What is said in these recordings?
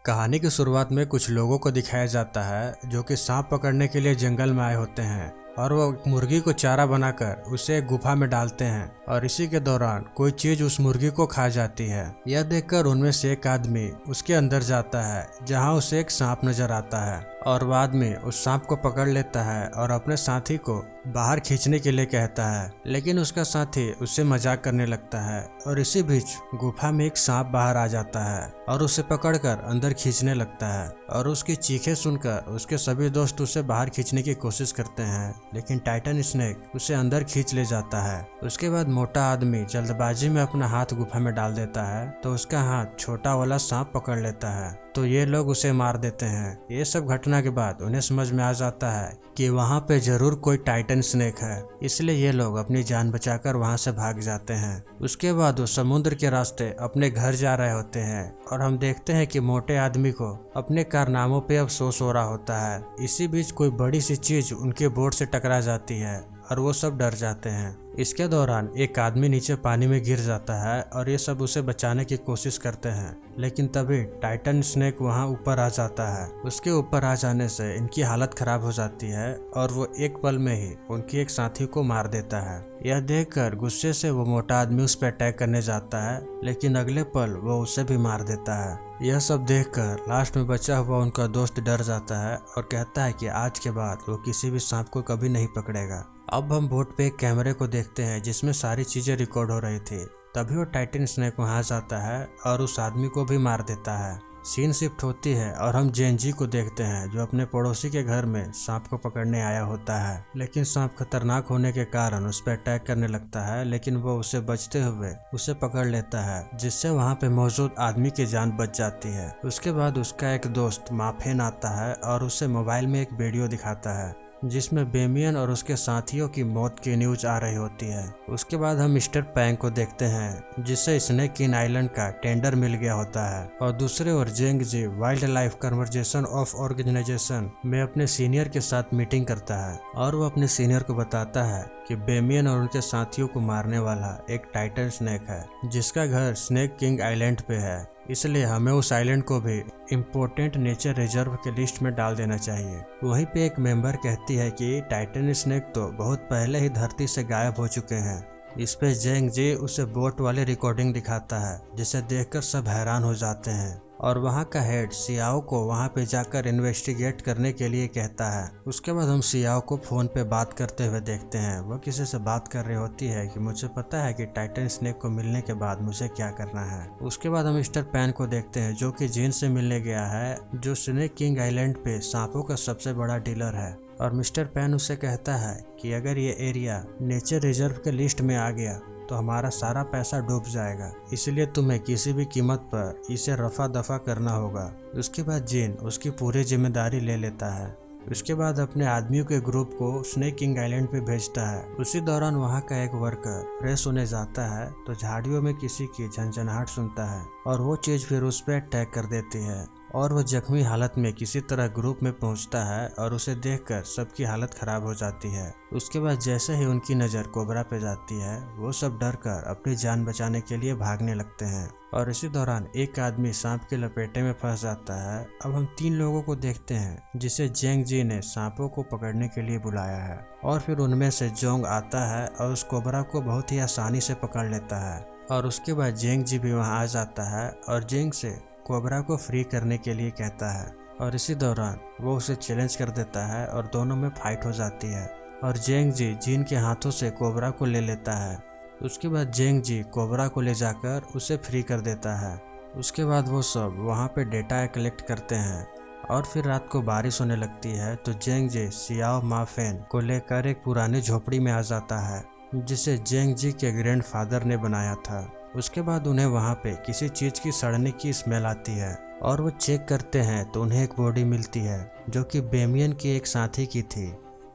कहानी की शुरुआत में कुछ लोगों को दिखाया जाता है जो कि सांप पकड़ने के लिए जंगल में आए होते हैं और वो मुर्गी को चारा बनाकर उसे एक गुफा में डालते हैं और इसी के दौरान कोई चीज उस मुर्गी को खा जाती है। यह देखकर उनमें से एक आदमी उसके अंदर जाता है जहां उसे एक सांप नजर आता है और वो आदमी उस सांप को पकड़ लेता है और अपने साथी को बाहर खींचने के लिए कहता है, लेकिन उसका साथी उससे मजाक करने लगता है और इसी बीच गुफा में एक सांप बाहर आ जाता है और उसे पकड़कर अंदर खींचने लगता है और उसकी चीखें सुनकर उसके सभी दोस्त उसे बाहर खींचने की कोशिश करते हैं, लेकिन टाइटन स्नेक उसे अंदर खींच ले जाता है। उसके बाद मोटा आदमी जल्दबाजी में अपना हाथ गुफा में डाल देता है तो उसका हाथ छोटा वाला सांप पकड़ लेता है, तो ये लोग उसे मार देते हैं। ये सब घटना के बाद उन्हें समझ में आ जाता है कि वहाँ पे जरूर कोई टाइटन स्नेक है, इसलिए ये लोग अपनी जान बचाकर वहाँ से भाग जाते हैं। उसके बाद वो समुद्र के रास्ते अपने घर जा रहे होते हैं और हम देखते हैं कि मोटे आदमी को अपने कारनामों पे अफसोस हो रहा होता है। इसी बीच कोई बड़ी सी चीज उनके बोट से टकरा जाती है और वो सब डर जाते हैं। इसके दौरान एक आदमी नीचे पानी में गिर जाता है और ये सब उसे बचाने की कोशिश करते हैं, लेकिन तभी टाइटन स्नेक वहां ऊपर आ जाता है। उसके ऊपर आ जाने से इनकी हालत खराब हो जाती है और वो एक पल में ही उनकी एक साथी को मार देता है। यह देखकर गुस्से से वो मोटा आदमी उस पर अटैक करने जाता है, लेकिन अगले पल वो उसे भी मार देता है। यह सब देखकर लास्ट में बचा हुआ उनका दोस्त डर जाता है और कहता है कि आज के बाद वो किसी भी सांप को कभी नहीं पकड़ेगा। अब हम बोट पे एक कैमरे को देखते हैं जिसमें सारी चीजें रिकॉर्ड हो रही थी। तभी वो टाइटन स्नेक वहां जाता है और उस आदमी को भी मार देता है। सीन शिफ्ट होती है और हम जेनजी को देखते हैं जो अपने पड़ोसी के घर में सांप को पकड़ने आया होता है, लेकिन सांप खतरनाक होने के कारण उस पर अटैक करने लगता है, लेकिन वो उसे बचते हुए उसे पकड़ लेता है, जिससे वहाँ पे मौजूद आदमी की जान बच जाती है। उसके बाद उसका एक दोस्त माफेन आता है और उसे मोबाइल में एक वीडियो दिखाता है जिसमें बेमियन और उसके साथियों की मौत की न्यूज आ रही होती है। उसके बाद हम मिस्टर पैंग को देखते हैं जिसे स्नेक किन आइलैंड का टेंडर मिल गया होता है और दूसरे ओर जेंग जी wildlife conservation of organisation में अपने सीनियर के साथ मीटिंग करता है और वो अपने सीनियर को बताता है कि बेमियन और उनके साथियों को मारने वाला एक टाइटन स्नेक है जिसका घर स्नेक किंग आइलैंड पे है, इसलिए हमें उस आइलैंड को भी इम्पोर्टेंट नेचर रिजर्व के लिस्ट में डाल देना चाहिए। वहीं पे एक मेंबर कहती है कि टाइटन स्नेक तो बहुत पहले ही धरती से गायब हो चुके हैं। इस पे जेंग जी उसे बोट वाली रिकॉर्डिंग दिखाता है जिसे देखकर सब हैरान हो जाते हैं और वहाँ का हेड सियाओ को वहाँ पे जाकर इन्वेस्टिगेट करने के लिए कहता है। उसके बाद हम सियाओ को फोन पे बात करते हुए देखते हैं। वो किसी से बात कर रही होती है कि मुझे पता है कि टाइटन स्नेक को मिलने के बाद मुझे क्या करना है। उसके बाद हम मिस्टर पैन को देखते हैं जो कि जीन से मिलने गया है जो स्नेक किंग आइलैंड पे सांपों का सबसे बड़ा डीलर है और मिस्टर पैन उसे कहता है कि अगर ये एरिया नेचर रिजर्व के लिस्ट में आ गया तो हमारा सारा पैसा डूब जाएगा, इसलिए तुम्हें किसी भी कीमत पर इसे रफा दफा करना होगा। उसके बाद जीन उसकी पूरी जिम्मेदारी ले लेता है। उसके बाद अपने आदमियों के ग्रुप को स्नेक किंग आइलैंड पे भेजता है। उसी दौरान वहाँ का एक वर्कर फ्रेश होने जाता है तो झाड़ियों में किसी की झंझनाहट सुनता है और वो चीज फिर उस पर अटैक कर देती है और वो जख्मी हालत में किसी तरह ग्रुप में पहुंचता है और उसे देखकर सबकी हालत खराब हो जाती है। उसके बाद जैसे ही उनकी नज़र कोबरा पे जाती है वो सब डर कर अपनी जान बचाने के लिए भागने लगते हैं और इसी दौरान एक आदमी सांप के लपेटे में फंस जाता है। अब हम 3 लोगों को देखते हैं जिसे जेंग जी ने सांपों को पकड़ने के लिए बुलाया है और फिर उनमें से जोंग आता है और उस कोबरा को बहुत ही आसानी से पकड़ लेता है और उसके बाद जेंग जी भी वहाँ आ जाता है और जेंग से कोबरा को फ्री करने के लिए कहता है और इसी दौरान वो उसे चैलेंज कर देता है और दोनों में फाइट हो जाती है और जेंग जी जीन के हाथों से कोबरा को ले लेता है। उसके बाद जेंग जी कोबरा को ले जाकर उसे फ्री कर देता है। उसके बाद वो सब वहाँ पे डेटा कलेक्ट करते हैं और फिर रात को बारिश होने लगती है तो जेंग जी सियाओ माफेन को लेकर एक पुरानी झोपड़ी में आ जाता है जिसे जेंग जी के ग्रैंडफादर ने बनाया था। उसके बाद उन्हें वहाँ पे किसी चीज की सड़ने की स्मेल आती है और वो चेक करते हैं तो उन्हें एक बॉडी मिलती है जो कि बेमियन की एक साथी की थी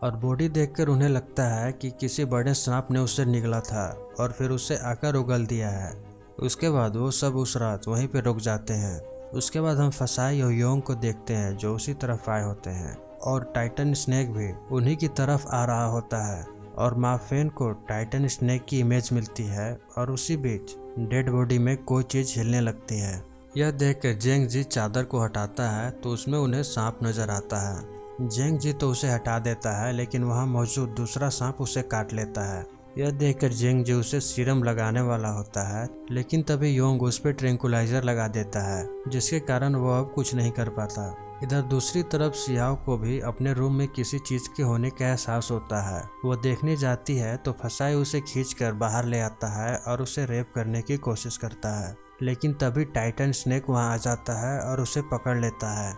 और बॉडी देखकर उन्हें लगता है कि किसी बड़े सांप ने उसे निगला था और फिर उसे आकर उगल दिया है। उसके बाद वो सब उस रात वहीं पे रुक जाते हैं। उसके बाद हम फसाई और योंग को देखते हैं जो उसी तरफ आए होते हैं और टाइटन स्नेक भी उन्हीं की तरफ आ रहा होता है और माफेन को टाइटन स्नेक की इमेज मिलती है और उसी बीच डेड बॉडी में कोई चीज हिलने लगती है। यह देखकर जेंग जी चादर को हटाता है तो उसमें उन्हें सांप नजर आता है। जेंग जी तो उसे हटा देता है लेकिन वहां मौजूद दूसरा सांप उसे काट लेता है। यह देखकर जेंग जी उसे सीरम लगाने वाला होता है, लेकिन तभी योंग उस पर ट्रैंकुलाइजर लगा देता है, जिसके कारण वह अब कुछ नहीं कर पाता। इधर दूसरी तरफ सियाओ को भी अपने रूम में किसी चीज के होने का एहसास होता है। वो देखने जाती है तो फसाई उसे खींचकर बाहर ले आता है और उसे रेप करने की कोशिश करता है, लेकिन तभी टाइटन स्नेक वहां आ जाता है और उसे पकड़ लेता है।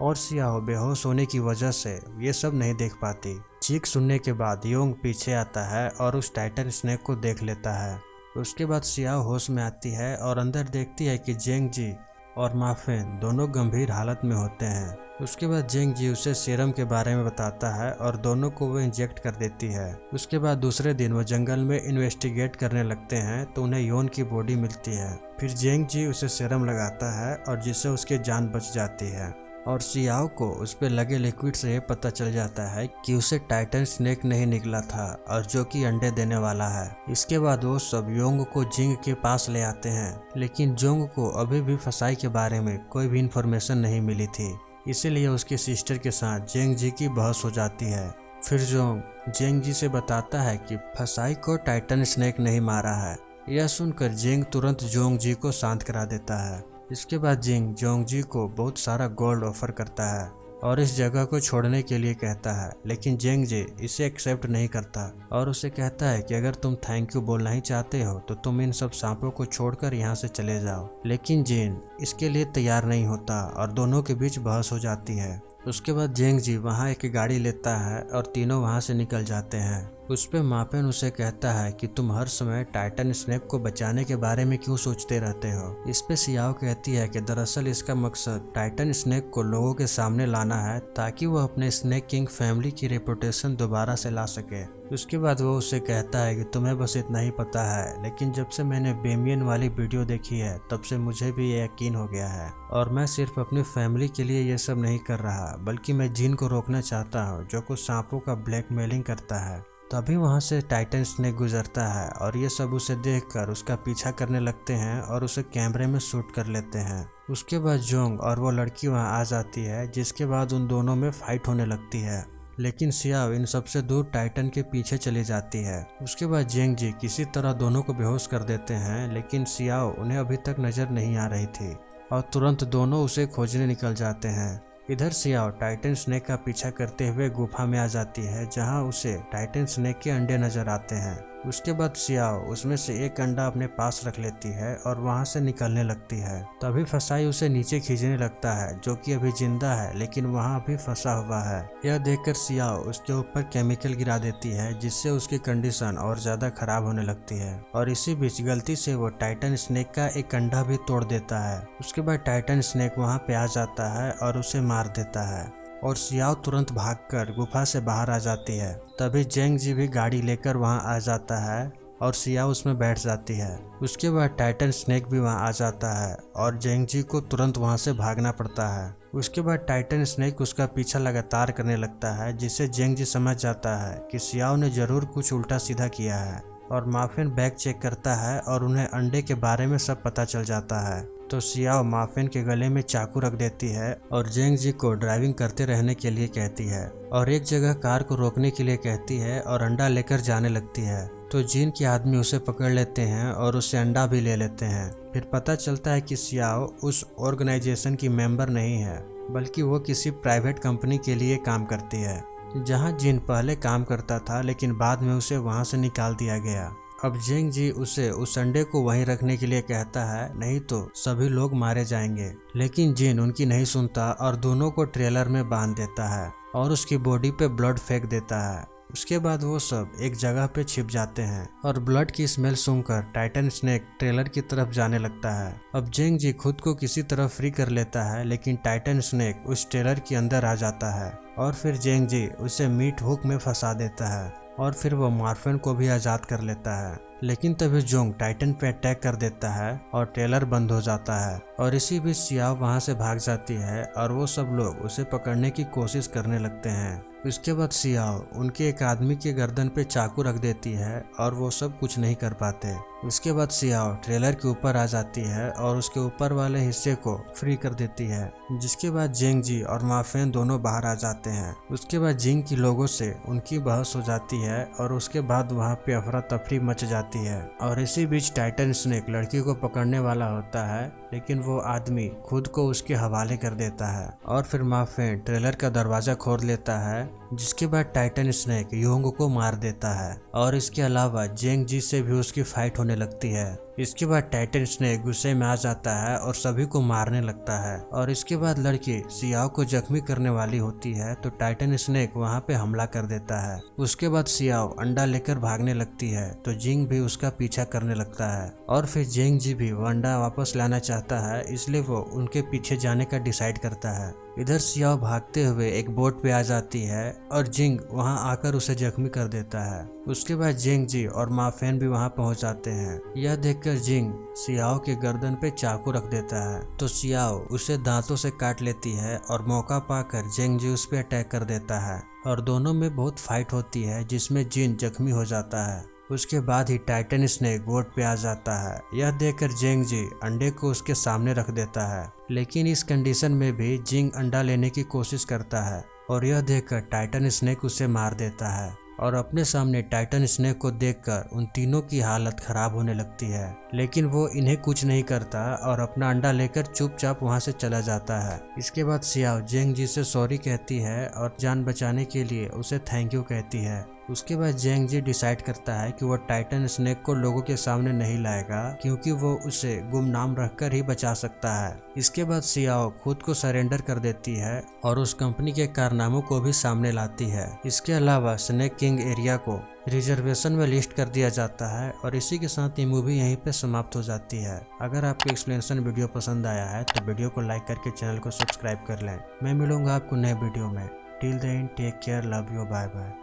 और सियाओ बेहोश होने की वजह से ये सब नहीं देख पाती। चीख सुनने के बाद योंग पीछे आता है और उस टाइटन स्नेक को देख लेता है। उसके बाद सियाओ होश में आती है और अंदर देखती है कि जेंग जी और माफिन दोनों गंभीर हालत में होते हैं। उसके बाद जेंग जी उसे सीरम के बारे में बताता है और दोनों को वो इंजेक्ट कर देती है। उसके बाद दूसरे दिन वो जंगल में इन्वेस्टिगेट करने लगते हैं तो उन्हें योन की बॉडी मिलती है। फिर जेंग जी उसे सीरम लगाता है और जिससे उसकी जान बच जाती है। और सियाओ को उस पे लगे लिक्विड से ये पता चल जाता है कि उसे टाइटन स्नेक नहीं निकला था और जो कि अंडे देने वाला है। इसके बाद वो सब योंग को जिंग के पास ले आते हैं, लेकिन जोंग को अभी भी फसाई के बारे में कोई भी इंफॉर्मेशन नहीं मिली थी, इसीलिए उसकी सिस्टर के साथ जेंग जी की बहस हो जाती है। फिर जोंग जेंग जी से बताता है कि फसाई को टाइटन स्नेक नहीं मारा है। यह सुनकर जेंग तुरंत जोंग जी को शांत करा देता है। इसके बाद जिंग जोंग जी को बहुत सारा गोल्ड ऑफर करता है और इस जगह को छोड़ने के लिए कहता है, लेकिन जेंग जी इसे एक्सेप्ट नहीं करता और उसे कहता है कि अगर तुम थैंक यू बोलना ही चाहते हो तो तुम इन सब सांपों को छोड़कर यहाँ से चले जाओ। लेकिन जिन इसके लिए तैयार नहीं होता और दोनों के बीच बहस हो जाती है। उसके बाद जेंग जी वहाँ एक गाड़ी लेता है और तीनों वहाँ से निकल जाते हैं। उस पे मापेन उसे कहता है कि तुम हर समय टाइटन स्नेक को बचाने के बारे में क्यों सोचते रहते हो। इस पे सियाओ कहती है कि दरअसल इसका मकसद टाइटन स्नेक को लोगों के सामने लाना है ताकि वह अपने स्नेक किंग फैमिली की रेपुटेशन दोबारा से ला सके। उसके बाद वो उसे कहता है कि तुम्हें बस इतना ही पता है, लेकिन जब से मैंने बेमियन वाली वीडियो देखी है तब से मुझे भी ये यकीन हो गया है और मैं सिर्फ अपनी फैमिली के लिए ये सब नहीं कर रहा बल्कि मैं जिन को रोकना चाहता हूँ जो कुछ सांपों का ब्लैकमेलिंग करता है। तभी वहाँ से टाइटन स्नेक गुजरता है और ये सब उसे देखकर उसका पीछा करने लगते हैं और उसे कैमरे में शूट कर लेते हैं। उसके बाद जोंग और वो लड़की वहाँ आ जाती है, जिसके बाद उन दोनों में फाइट होने लगती है, लेकिन सियाओ इन सबसे दूर टाइटन के पीछे चली जाती है। उसके बाद जेंग जी किसी तरह दोनों को बेहोश कर देते हैं, लेकिन सियाओ उन्हें अभी तक नजर नहीं आ रही थी और तुरंत दोनों उसे खोजने निकल जाते हैं। इधर सियाओ टाइटन स्नेक का पीछा करते हुए गुफा में आ जाती है, जहां उसे टाइटन स्नेक के अंडे नजर आते हैं। उसके बाद सियाओ उसमें से एक अंडा अपने पास रख लेती है और वहां से निकलने लगती है। तभी फसाई उसे नीचे खींचने लगता है, जो कि अभी जिंदा है लेकिन वहां भी फंसा हुआ है। यह देखकर सियाओ उसके ऊपर केमिकल गिरा देती है, जिससे उसकी कंडीशन और ज्यादा खराब होने लगती है और इसी बीच गलती से वो टाइटन स्नेक का एक अंडा भी तोड़ देता है। उसके बाद टाइटन स्नेक वहां पे आ जाता है और उसे मार देता है और सियाओ तुरंत भागकर गुफा से बाहर आ जाती है। तभी जेंग जी भी गाड़ी लेकर वहां आ जाता है और सियाओ उसमें बैठ जाती है। उसके बाद टाइटन स्नेक भी वहां आ जाता है और जेंग जी को तुरंत वहां से भागना पड़ता है। उसके बाद टाइटन स्नेक उसका पीछा लगातार करने लगता है, जिससे जेंग जी समझ जाता है कि सियाओ ने जरूर कुछ उल्टा सीधा किया है और माफिन बैग चेक करता है और उन्हें अंडे के बारे में सब पता चल जाता है। तो सियाओ माफिन के गले में चाकू रख देती है और जेंग जी को ड्राइविंग करते रहने के लिए कहती है और एक जगह कार को रोकने के लिए कहती है और अंडा लेकर जाने लगती है। तो जिन के आदमी उसे पकड़ लेते हैं और उससे अंडा भी ले लेते हैं। फिर पता चलता है कि सियाओ उस ऑर्गेनाइजेशन की मेंबर नहीं है, बल्कि वो किसी प्राइवेट कंपनी के लिए काम करती है, जहां जिन पहले काम करता था लेकिन बाद में उसे वहां से निकाल दिया गया। अब जेंग जी उसे उस अंडे को वहीं रखने के लिए कहता है, नहीं तो सभी लोग मारे जाएंगे। लेकिन जिन उनकी नहीं सुनता और दोनों को ट्रेलर में बांध देता है और उसकी बॉडी पे ब्लड फेंक देता है। उसके बाद वो सब एक जगह पे छिप जाते हैं और ब्लड की स्मेल सूंघकर टाइटन स्नेक ट्रेलर की तरफ जाने लगता है। अब जेंग जी खुद को किसी तरह फ्री कर लेता है, लेकिन टाइटन स्नेक उस ट्रेलर के अंदर आ जाता है और फिर जेंग जी उसे मीट हुक में फंसा देता है और फिर वो मार्फिन को भी आजाद कर लेता है। लेकिन तभी जोंग टाइटन पे अटैक कर देता है और ट्रेलर बंद हो जाता है और इसी बीच सियाओ वहां से भाग जाती है और वो सब लोग उसे पकड़ने की कोशिश करने लगते हैं। उसके बाद सियाओ उनके एक आदमी के गर्दन पे चाकू रख देती है और वो सब कुछ नहीं कर पाते। उसके बाद सियाओ ट्रेलर के ऊपर आ जाती है और उसके ऊपर वाले हिस्से को फ्री कर देती है, जिसके बाद जेंग जी और माफेन दोनों बाहर आ जाते हैं। उसके बाद जिंग की लोगों से उनकी बहस हो जाती है और उसके बाद वहाँ पे अफरा तफरी मच जाती है। और इसी बीच टाइटन स्नेक लड़की को पकड़ने वाला होता है, लेकिन वो आदमी खुद को उसके हवाले कर देता है और फिर माफेन ट्रेलर का दरवाजा खोल लेता है, जिसके बाद टाइटन स्नेक योंग को मार देता है और इसके अलावा जेंग जी से भी उसकी फाइट होने लगती है। इसके बाद टाइटन स्नेक गुस्से में आ जाता है और सभी को मारने लगता है और इसके बाद लड़की सियाओ को जख्मी करने वाली होती है तो टाइटन स्नेक वहां पे हमला कर देता है। उसके बाद सियाओ अंडा लेकर भागने लगती है तो जिंग भी उसका पीछा करने लगता है और फिर जेंग जी भी वो अंडा वापस लाना चाहता है, इसलिए वो उनके पीछे जाने का डिसाइड करता है। इधर सियाओ भागते हुए एक बोट पे आ जाती है और जिंग वहां आकर उसे जख्मी कर देता है। उसके बाद जेंग जी और माफेन भी वहां पहुंच जाते हैं। यह देखकर जिंग सियाओ के गर्दन पे चाकू रख देता है तो सियाओ उसे दांतों से काट लेती है और मौका पाकर जेंग जी उस पे अटैक कर देता है और दोनों में बहुत फाइट होती है, जिसमें जिन जख्मी हो जाता है। उसके बाद ही टाइटन स्नेक बोट पे आ जाता है। यह देखकर जेंग जी अंडे को उसके सामने रख देता है, लेकिन इस कंडीशन में भी जिंग अंडा लेने की कोशिश करता है और यह देखकर टाइटन स्नेक उसे मार देता है और अपने सामने टाइटन स्नेक को देखकर उन तीनों की हालत खराब होने लगती है, लेकिन वो इन्हें कुछ नहीं करता और अपना अंडा लेकर चुपचाप वहां से चला जाता है। इसके बाद सियाओ जेंग जी से सॉरी कहती है और जान बचाने के लिए उसे थैंक यू कहती है। उसके बाद जेंग जी डिसाइड करता है कि वो टाइटन स्नेक को लोगों के सामने नहीं लाएगा, क्योंकि वो उसे गुमनाम रखकर ही बचा सकता है। इसके बाद सियाओ खुद को सरेंडर कर देती है और उस कंपनी के कारनामों को भी सामने लाती है। इसके अलावा स्नेक किंग एरिया को रिजर्वेशन में लिस्ट कर दिया जाता है और इसी के साथ ये मूवी यहीं पे समाप्त हो जाती है। अगर आपको एक्सप्लेनेशन वीडियो पसंद आया है तो वीडियो को लाइक करके चैनल को सब्सक्राइब कर लें। मैं मिलूंगा आपको नए वीडियो में। Till then take care, love you, bye bye.